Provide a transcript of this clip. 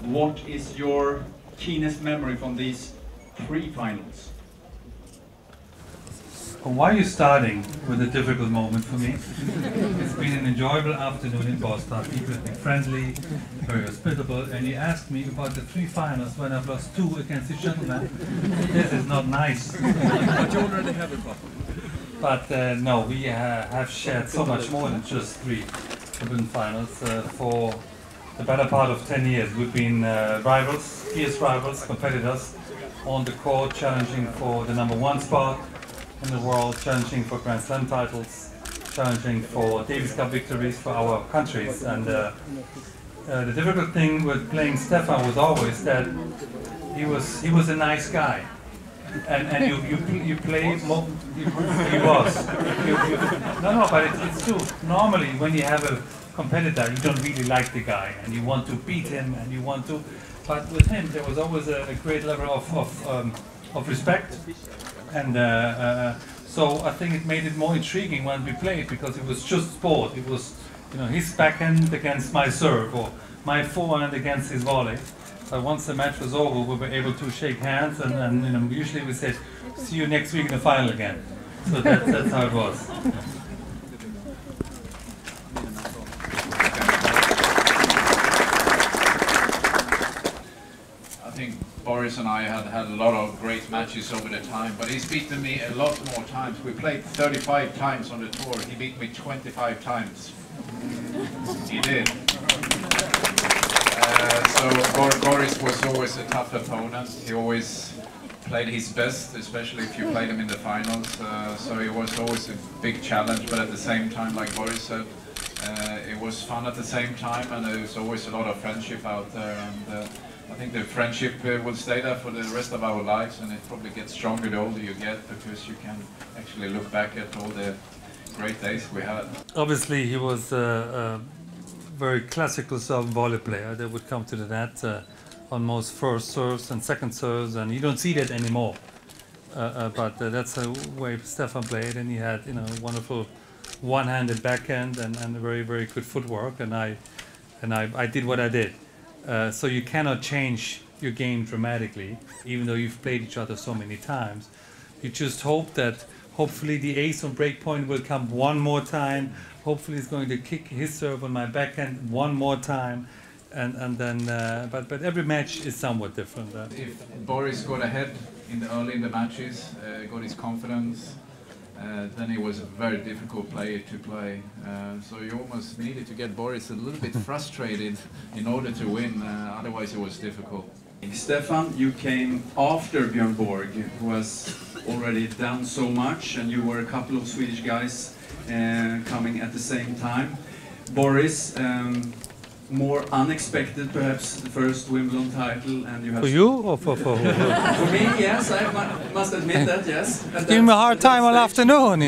what is your keenest memory from these three finals? Why are you starting with a difficult moment for me? It's been an enjoyable afternoon in Boston. People have been friendly, very hospitable, and you asked me about the three finals when I've lost two against each gentleman. This is not nice. But you already have it, Papa. But no, we have shared so much more than just three Wimbledon finals. For the better part of 10 years, we've been rivals, fierce rivals, competitors on the court, challenging for the #1 spot in the world, challenging for Grand Slam titles, challenging for Davis Cup victories for our countries. And the difficult thing with playing Stefan was always that he was a nice guy, and you play more. He was. No, but it's true. Normally, when you have a competitor, you don't really like the guy, and you want to beat him, and you want to. But with him, there was always a great level of respect. And so I think it made it more intriguing when we played, because it was just sport. It was, his backhand against my serve, or my forehand against his volley. But once the match was over, we were able to shake hands, and usually we said, "See you next week in the final again." So that's how it was. I think Boris and I had a lot of great matches over the time, but he's beaten me a lot more times. We played 35 times on the tour. He beat me 25 times. He did. So Boris was always a tough opponent. He always played his best, especially if you played him in the finals. So it was always a big challenge, but at the same time, like Boris said, it was fun at the same time, and there was always a lot of friendship out there. And I think the friendship will stay there for the rest of our lives, and it probably gets stronger the older you get, because you can actually look back at all the great days we had. Obviously, he was a very classical serve volley player that would come to the net on most first serves and second serves, and you don't see that anymore. But that's the way Stefan played, and he had wonderful one-handed backhand and very, very good footwork, and I did what I did. So you cannot change your game dramatically, even though you've played each other so many times. You just hope that hopefully the ace on break point will come one more time. Hopefully he's going to kick his serve on my backhand one more time, and then. But every match is somewhat different. If Boris got ahead early in the matches, got his confidence, then he was a very difficult player to play. So you almost needed to get Boris a little bit frustrated in order to win, otherwise it was difficult. Stefan, you came after Björn Borg, who was already done so much, and you were a couple of Swedish guys coming at the same time. Boris, more unexpected, perhaps, the first Wimbledon title, and you have... For you or for who? For me, yes, I must admit that, yes. Give me a hard time all afternoon,